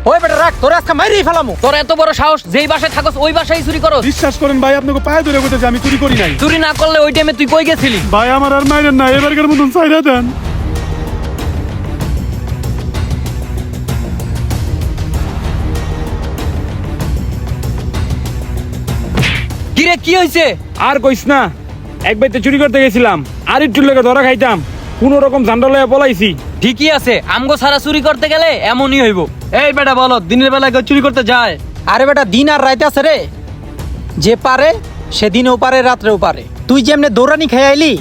ওই বেটা রাখ, তোরে আজকে মাইরেই ফেলামু। তোর এত বড় সাহস, যেই বাসায় থাকস ওই বাসায় চুরি করস? বিশ্বাস করেন ভাই, আপনাকে পায়ে ধরে বলতেছি আমি চুরি করি নাই। চুরি না করলে ওই টাইমে তুই কই গেছিলি? ভাই আমার আর মাইরেন না, এবারকার মতন ছাইড়া দেন। কিরে কি হইছে? আর কইস না, এক বাইতে চুরি করতে গেছিলাম, আর একটু লেগে ধরা খাইতাম, কোন রকম ঝান্ডা লয়ে পলাইছি। ঠিকই আছে, আমগো সারা চুরি করতে গেলে এমনই হইব। এই বেটা বলো, দিনের বেলা কেউ চুরি করতে যায়? আরে বেটা দিন আর রাইতে আছে রে, যে পারে সে দিনেও পারে রাত্রেও পারে। তুই যেমনে দৌড়ানি খেয়ে আইলি,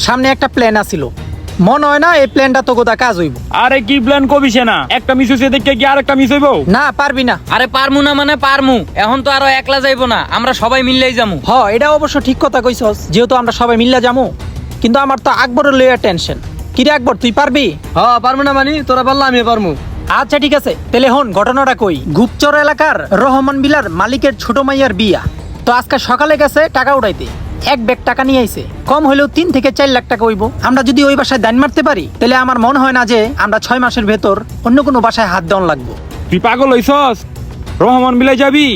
সামনে একটা প্ল্যান আছিল, মনে হয় না এই প্ল্যানটা তো কোথা কাজ হইব? আরে কি প্ল্যান কবিছে না, একটা মিস হইছে দেখে কি আরেকটা মিস হইব? না পারবি না। আরে পারমু না মানে পারমু, এখন তো আরো একলা যাইবো না, আমরা সবাই মিললেই যামু। হ, এটা অবশ্য ঠিক কথা কইছস, যেহেতু আমরা সবাই মিল্লা যামু, কিন্তু আমার তো আকবরের লইয়া টেনশন। কিরে আকবর, তুই পারবি? হ্যাঁ পারবো না মানি, তোরা বললা আমি পারবো। আচ্ছা ঠিক আছে, তাহলে হন ঘটনাটা কই। গুপচর এলাকার রহমান বিলার মালিকের ছোট মাইয়ার বিয়া, তো আজকে সকালে গেছে টাকা উঠাইতে, এক ব্যাগ টাকা নিয়ে আইছে, কম হলেও 3 থেকে 4 লাখ টাকা হইব। আমরা যদি ওই বাসায় দান মারতে পারি, তাহলে আমার মনে হয় না যে আমরা 6 মাসের ভেতর অন্য কোনো বাসায় হাত দেওয়ান লাগবো। তুই পাগল হইছস? রহমান বিলাই যাবি,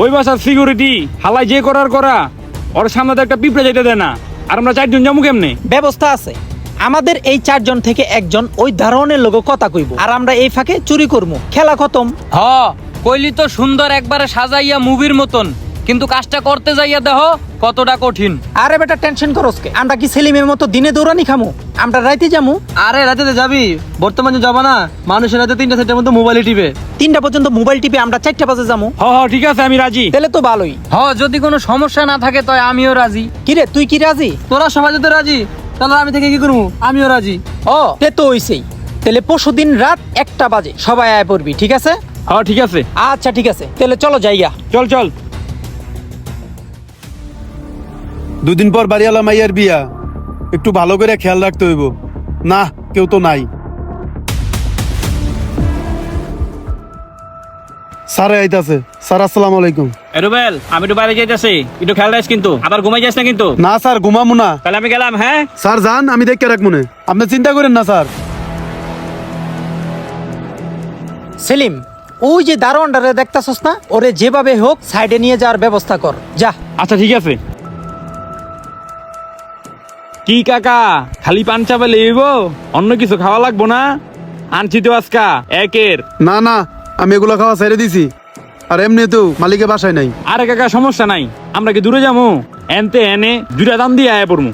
ওই বাসার সিকিউরিটি হালাই যে করার করা, ওর সামনে তো একটা পিঁপড়ে যাইতে দেয় না, আর আমরা 4 জন যাবো কেমনে? ব্যবস্থা আছে, আমাদের এই 4 জন থেকে একজন ওই ধারণের লোক কথা কইব, আর আমরা এই ফাঁকে চুরি করবো, খেলা খতম। হ, কইলি তো সুন্দর একবারে সাজাইয়া মুভির মতন, কিন্তু কাজটা করতে যাইয়া দেহ কতটা কঠিন। আরে বেটা টেনশন করস কে? আমরা কি সেলিমের মতো দিনে দৌড়ানি খামু? আমরা রাইতে যামু। আরে রাতে যাবি, বর্তমানে যাবা না, মানুষের রাতে 3টা 4টার মধ্যে মোবাইলে টিপে। 3টা পর্যন্ত মোবাইল টিপে আমরা 4টা বাজে যামু। হ হ ঠিক আছে, আমি রাজি। তাহলে তো ভালোই। হ, যদি কোনো সমস্যা না থাকে তো আমিও রাজি। কিরে তুই কি রাজি? তোরা সবাই যদি রাজি, তাহলে আমি থেকে কি করবো? আমিও রাজি। ও তে তো হইছেই, তাহলে পরশুদিন রাত 1টা বাজে সবাই আয় পড়বি, ঠিক আছে? হ ঠিক আছে, আচ্ছা ঠিক আছে, তাহলে চলো যাইগা। চল চল। 2 দিন পর বাড়িওয়ালা মাইয়ার বিয়া, একটু ভালো করে খেয়াল রাখতে হইব। না কেউ তো নাই। স্যার আইতাছে। স্যার আসসালামু আলাইকুম। রুবেল, আমি একটু বাইরে যাইতেছি, একটু খেয়াল রাখিস কিন্তু, আবার ঘুমাই যাস না কিন্তু। না স্যার, ঘুমামু না। তাহলে আমি গেলাম। হ্যাঁ স্যার যান, আমি দেখে রাখবো না, আপনি চিন্তা করেন না স্যার। সেলিম, ওই যে দারোয়ানটারে দেখতাছস না, ওরে যেভাবে হোক সাইডে নিয়ে যাওয়ার ব্যবস্থা কর, যা। আচ্ছা ঠিক আছে। কি কাকা, খালি পান চাপা লইব, অন্য কিছু খাওয়া লাগবো না? আনছি তো আজকা একের। না না, আমি এগুলো খাওয়া ছেড়ে দিছি, আর এমনিতেও মালিকের বাসায় নাই। আরে কাকা সমস্যা নাই, আমরা কি দূরে যাবো? এনতে এনে 2টা দাম দিয়ে আয়া পড়মু।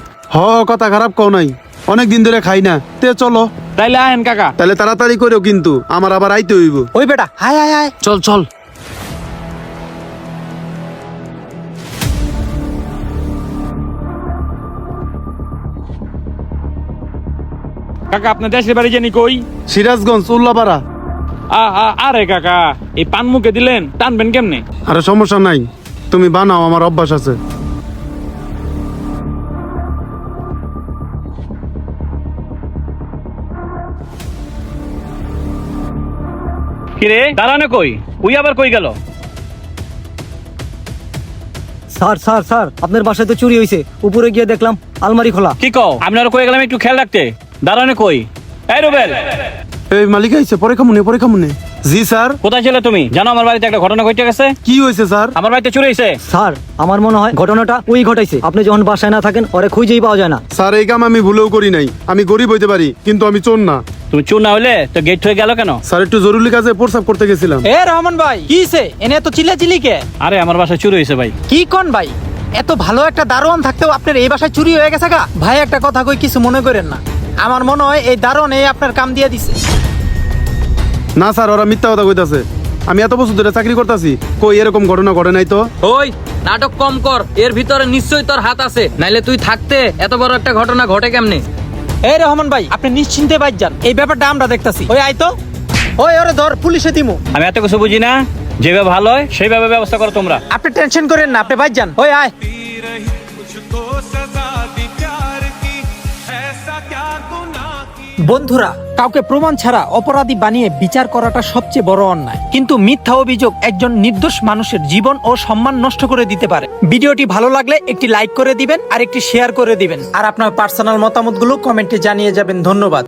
কথা খারাপ কও নাই, অনেক দিন ধরে খাই না, তে চলো। তাইলে আহেন কাকা। তাহলে তাড়াতাড়ি করেও, কিন্তু আমার আবার আইতে হইব। ওই বেটা হায় হায় হায়। চল চল। কাকা আপনার দেশের বাড়ি জানি কই? সিরাজগঞ্জ, উল্লাপাড়া। আরে কাকা, এই পান মুখে দিলেন, টানবেন কেমনে? আরে সমস্যা নাই, তুমি বানাও, আমার অভ্যাস আছে। কিরে দাঁড়ানো কই? ওই আবার কই গেল? স্যার স্যার স্যার, আপনার বাসায় তো চুরি হয়েছে, উপরে গিয়ে দেখলাম আলমারি খোলা। কি কও? আপনারা কই গেলাম, একটু খেয়াল রাখতে। দাঁড়ানো কই? এই রুবেল, এই মালিক আইছে, পরে খামুনে, পরে খামুনে। জি স্যার। কোথায় ছিলে তুমি? জানো আমার বাড়িতে একটা ঘটনা ঘটে গেছে। কি হয়েছে স্যার? আমার বাড়িতে চুরি হয়েছে। স্যার আমার মনে হয় ঘটনাটা ওই ঘটাইছে, আপনি যখন বাসায় না থাকেন ওরে খুঁজেই পাওয়া যায় না। স্যার এই কাম আমি ভুলেও করি নাই, আমি গরিব হইতে পারি, কিন্তু আমি চোর না। তুমি চুর না হলে তো গেট হয়ে গেল কেন? স্যার একটু জরুরি কাজে প্রস্রাব করতে গেছিলাম। এ রহমান ভাই, কিছে এনে তো চিল্লাচিল্লি কে? আরে আমার বাসায় চুরি হয়েছে ভাই। কি কোন ভাই, এত ভালো একটা দারোয়ান থাকতেও আপনার এই বাসায় চুরি হয়ে গেছে গা? ভাই একটা কথা কই, কিছু মনে করেন না, আমার মনে হয় এই দারোয়ান এই আপনার কাম দিয়ে দিছে। না স্যার, ওরা মিথ্যা কথা কইতাছে, আমি এত বছর ধরে চাকরি করতেছি, কই এরকম ঘটনা ঘটে নাই তো। ওই নাটক কম কর, এর ভিতরে নিশ্চয়ই তোর হাত আছে, নাইলে তুই থাকতে এত বড় একটা ঘটনা ঘটে কেমনে? এই রহমান ভাই, আপনি নিশ্চিন্তে বাইর যান, এই ব্যাপারটা আমরা দেখতাছি। ওই আইতো, ওই ওরে ধর, পুলিশে দিমু। আমি এত কিছু বুঝি না, যেভাবে ভালো হয় সেইভাবে ব্যবস্থা করো তোমরা। আপনি টেনশন করেন না, আপনি বাইর যান। ওই আয়। বন্ধুরা, কাউকে প্রমাণ ছাড়া অপরাধী বানিয়ে বিচার করাটা সবচেয়ে বড় অন্যায়, কিন্তু মিথ্যা অভিযোগ একজন নির্দোষ মানুষের জীবন ও সম্মান নষ্ট করে দিতে পারে। ভিডিওটি ভালো লাগলে একটি লাইক করে দিবেন, আর একটি শেয়ার করে দিবেন, আর আপনার পার্সোনাল মতামতগুলো কমেন্টে জানিয়ে যাবেন। ধন্যবাদ।